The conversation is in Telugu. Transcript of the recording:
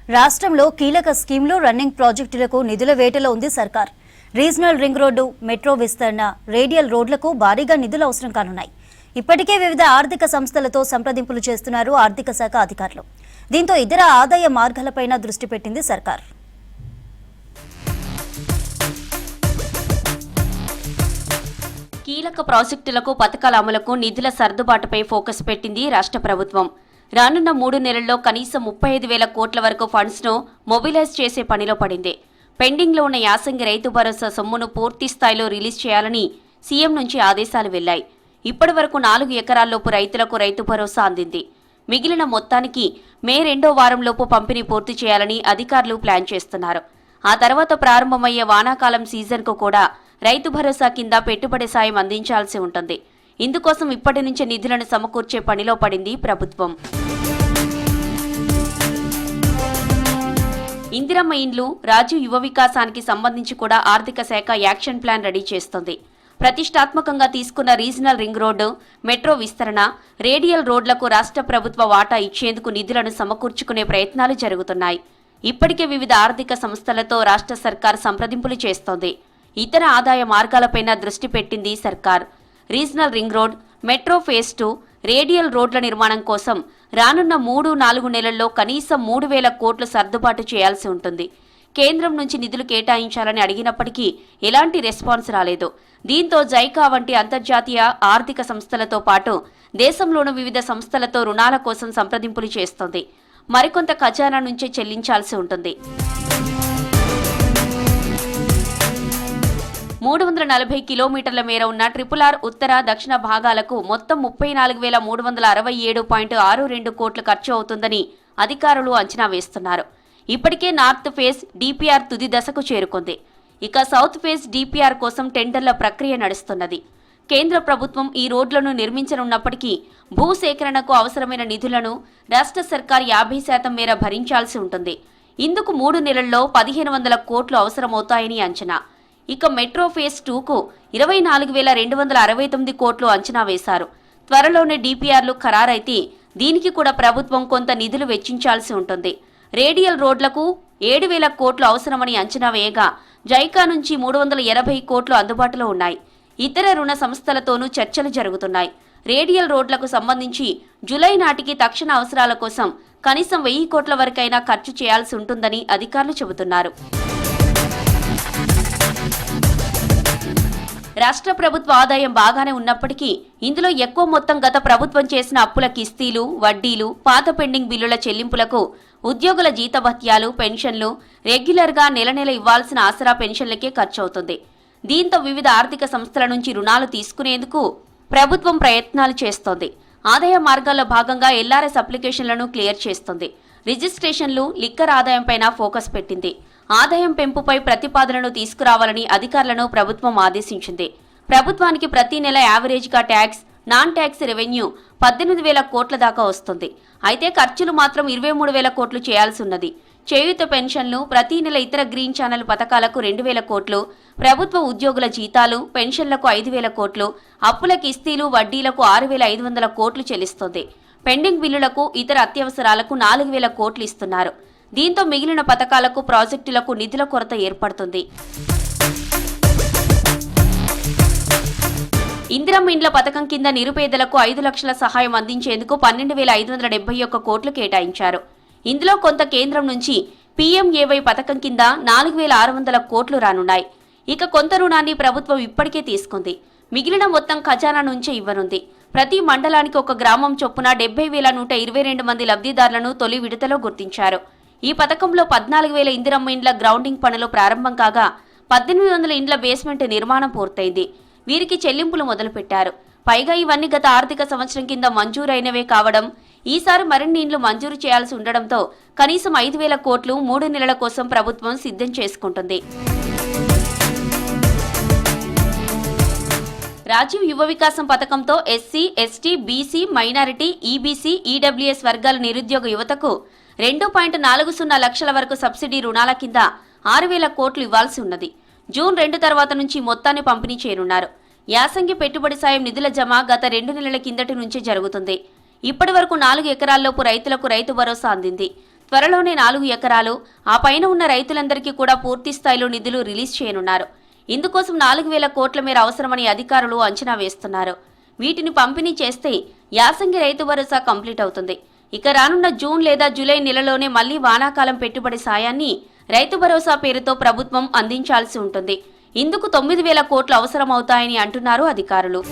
రాష్ట్రంలో కీలక స్కీమ్లు రన్నింగ్ ప్రాజెక్టులకు నిధుల వేటలో ఉంది సర్కార్. రీజనల్ రింగ్ రోడ్డు, మెట్రో విస్తరణ, రేడియల్ రోడ్లకు భారీగా నిధులు అవసరం కానున్నాయి. ఇప్పటికే వివిధ ఆర్థిక సంస్థలతో సంప్రదింపులు చేస్తున్నారు ఆర్థిక శాఖ అధికారులు. దీంతో ఇతర ఆదాయ మార్గాలపైన దృష్టి పెట్టింది సర్కార్. కీలక ప్రాజెక్టులకు పథకాల అమలుకు నిధుల సర్దుబాటుపై ఫోకస్ పెట్టింది రాష్ట్ర ప్రభుత్వం. రానున్న 3 నెలల్లో కనీసం 35,000 కోట్ల వరకు ఫండ్స్ ను మొబిలైజ్ చేసే పనిలో పడింది. పెండింగ్లో ఉన్న యాసంగి రైతు భరోసా సొమ్మును పూర్తి స్థాయిలో రిలీజ్ చేయాలని సీఎం నుంచి ఆదేశాలు వెళ్లాయి. ఇప్పటి వరకు 4 ఎకరాల్లోపు రైతులకు రైతు భరోసా అందింది. మిగిలిన మొత్తానికి మే 2వ వారంలోపు పంపిణీ పూర్తి చేయాలని అధికారులు ప్లాన్ చేస్తున్నారు. ఆ తర్వాత ప్రారంభమయ్యే వానాకాలం సీజన్కు కూడా రైతు భరోసా కింద పెట్టుబడి సాయం అందించాల్సి ఉంటుంది. ఇందుకోసం ఇప్పటి నుంచే నిధులను సమకూర్చే పనిలో పడింది ప్రభుత్వం. ఇందిరమ్మ ఇండ్లు, రాజీవ్ యువ వికాసానికి సంబంధించి కూడా ఆర్థిక శాఖ యాక్షన్ ప్లాన్ రెడీ చేస్తోంది. ప్రతిష్టాత్మకంగా తీసుకున్న రీజనల్ రింగ్ రోడ్డు, మెట్రో విస్తరణ, రేడియల్ రోడ్లకు రాష్ట్ర ప్రభుత్వ వాటా ఇచ్చేందుకు నిధులను సమకూర్చుకునే ప్రయత్నాలు జరుగుతున్నాయి. ఇప్పటికే వివిధ ఆర్థిక సంస్థలతో రాష్ట్ర సర్కార్ సంప్రదింపులు చేస్తోంది. ఇతర ఆదాయ మార్గాలపైన దృష్టి పెట్టింది సర్కార్. Regional ring road, metro phase 2, radial రోడ్ల నిర్మాణం కోసం రానున్న 3-4 నెలల్లో కనీసం 3,000 కోట్లు సర్దుబాటు చేయాల్సి ఉంటుంది. కేంద్రం నుంచి నిధులు కేటాయించాలని అడిగినప్పటికీ ఎలాంటి రెస్పాన్స్ రాలేదు. దీంతో జైకా వంటి అంతర్జాతీయ ఆర్థిక సంస్థలతో పాటు దేశంలోని వివిధ సంస్థలతో రుణాల కోసం సంప్రదింపులు చేస్తోంది. మరికొంత ఖజానా నుంచే చెల్లించాల్సి ఉంటుంది. 340 కిలోమీటర్ల మేర ఉన్న RRR ఉత్తర, దక్షిణ భాగాలకు మొత్తం 34,367.62 కోట్లు ఖర్చు అవుతుందని అధికారులు అంచనా వేస్తున్నారు. ఇప్పటికే నార్త్ ఫేజ్ డిపిఆర్ తుది దశకు చేరుకుంది. ఇక సౌత్ ఫేజ్ డిపిఆర్ కోసం టెండర్ల ప్రక్రియ నడుస్తున్నది. కేంద్ర ప్రభుత్వం ఈ రోడ్లను నిర్మించనున్నప్పటికీ భూసేకరణకు అవసరమైన నిధులను రాష్ట్ర సర్కార్ 50% మేర భరించాల్సి ఉంటుంది. ఇందుకు 3 నెలల్లో 1,500 కోట్లు అవసరమవుతాయని అంచనా. ఇక మెట్రో ఫేజ్ 2కు 24,269 కోట్లు అంచనా వేశారు. త్వరలోనే డిపిఆర్లు ఖరారైతే దీనికి కూడా ప్రభుత్వం కొంత నిధులు వెచ్చించాల్సి ఉంటుంది. రేడియల్ రోడ్లకు 7,000 కోట్లు అవసరమని అంచనా వేయగా జైకా నుంచి 380 కోట్లు అందుబాటులో ఉన్నాయి. ఇతర రుణ సంస్థలతోనూ చర్చలు జరుగుతున్నాయి. రేడియల్ రోడ్లకు సంబంధించి జూలై నాటికి తక్షణ అవసరాల కోసం కనీసం 1,000 కోట్ల వరకైనా ఖర్చు చేయాల్సి ఉంటుందని అధికారులు చెబుతున్నారు. రాష్ట్ర ప్రభుత్వ ఆదాయం బాగానే ఉన్నప్పటికీ ఇందులో ఎక్కువ మొత్తం గత ప్రభుత్వం చేసిన అప్పుల కిస్తీలు, వడ్డీలు, పాత పెండింగ్ బిల్లుల చెల్లింపులకు, ఉద్యోగుల జీతభత్యాలు, పెన్షన్లు, రెగ్యులర్గా నెల ఇవ్వాల్సిన ఆసరా పెన్షన్లకే ఖర్చవుతుంది. దీంతో వివిధ ఆర్థిక సంస్థల నుంచి రుణాలు తీసుకునేందుకు ప్రభుత్వం ప్రయత్నాలు చేస్తోంది. ఆదాయ మార్గాల్లో భాగంగా ఎల్ఆర్ఎస్ అప్లికేషన్లను క్లియర్ చేస్తోంది. రిజిస్ట్రేషన్లు, లిక్కర్ ఆదాయంపైన ఫోకస్ పెట్టింది. ఆదాయం పెంపుపై ప్రతిపాదనను తీసుకురావాలని అధికారులను ప్రభుత్వం ఆదేశించింది. ప్రభుత్వానికి ప్రతి నెల యావరేజ్గా ట్యాక్స్, నాన్ ట్యాక్స్ రెవెన్యూ 18,000 కోట్ల దాకా వస్తుంది. అయితే ఖర్చులు మాత్రం 23,000 కోట్లు చేయాల్సి ఉన్నది. చేయూత పెన్షన్లు, ప్రతి నెల ఇతర గ్రీన్ ఛానల్ పథకాలకు 2,000 కోట్లు, ప్రభుత్వ ఉద్యోగుల జీతాలు, పెన్షన్లకు 5,000 కోట్లు, అప్పుల కిస్తీలు, వడ్డీలకు 6,500 కోట్లు చెల్లిస్తోంది. పెండింగ్ బిల్లులకు, ఇతర అత్యవసరాలకు 4,000 కోట్లు ఇస్తున్నారు. దీంతో మిగిలిన పథకాలకు, ప్రాజెక్టులకు నిధుల కొరత ఏర్పడుతుంది. ఇందిరమ్మ ఇండ్ల పథకం కింద నిరుపేదలకు 5 లక్షల సహాయం అందించేందుకు 12,571 కోట్లు కేటాయించారు. ఇందులో కొంత కేంద్రం నుంచి PMAY పథకం కింద 4,600 కోట్లు రానున్నాయి. ఇక కొంత రుణాన్ని ప్రభుత్వం ఇప్పటికే తీసుకుంది. మిగిలిన మొత్తం ఖజానా నుంచే ఇవ్వనుంది. ప్రతి మండలానికి ఒక గ్రామం చొప్పున 70,122 మంది లబ్ధిదారులను తొలి విడతలో గుర్తించారు. ఈ పథకంలో 14,000 ఇందిరమ్మ ఇండ్ల గ్రౌండింగ్ పనులు ప్రారంభం కాగా 1,800 ఇండ్ల బేస్మెంట్ నిర్మాణం పూర్తయింది. వీరికి చెల్లింపులు మొదలుపెట్టారు. పైగా ఇవన్నీ గత ఆర్థిక సంవత్సరం కింద మంజూరైనవే కావడం, ఈసారి మరిన్ని ఇండ్లు మంజూరు చేయాల్సి ఉండడంతో కనీసం 5,000 కోట్లు 3 నెలల కోసం ప్రభుత్వం సిద్ధం చేసుకుంటుంది. రాజీవ్ యువ వికాసం పథకంతో SC, ST, BC, minority, EBC, EWS వర్గాల నిరుద్యోగ యువతకు 2.40 లక్షల వరకు సబ్సిడీ రుణాల కింద 6,000 కోట్లు ఇవ్వాల్సి ఉన్నది. జూన్ 2 తర్వాత నుంచి మొత్తాన్ని పంపిణీ చేయనున్నారు. యాసంగి పెట్టుబడి సాయం నిధుల జమ గత 2 నెలల కిందటి నుంచే జరుగుతుంది. ఇప్పటి వరకు 4 ఎకరాల్లోపు రైతులకు రైతు భరోసా అందింది. త్వరలోనే 4 ఎకరాలు ఆ పైన ఉన్న రైతులందరికీ కూడా పూర్తి స్థాయిలో నిధులు రిలీజ్ చేయనున్నారు. ఇందుకోసం 4,000 కోట్ల మేర అవసరమని అధికారులు అంచనా వేస్తున్నారు. వీటిని పంపిణీ చేస్తే యాసంగి రైతు భరోసా కంప్లీట్ అవుతుంది. ఇక రానున్న జూన్ లేదా జూలై నెలలోనే మళ్లీ వానాకాలం పెట్టుబడి సాయాన్ని రైతు భరోసా పేరుతో ప్రభుత్వం అందించాల్సి ఉంటుంది. ఇందుకు 9,000 కోట్లు అవసరమవుతాయని అంటున్నారు అధికారులు.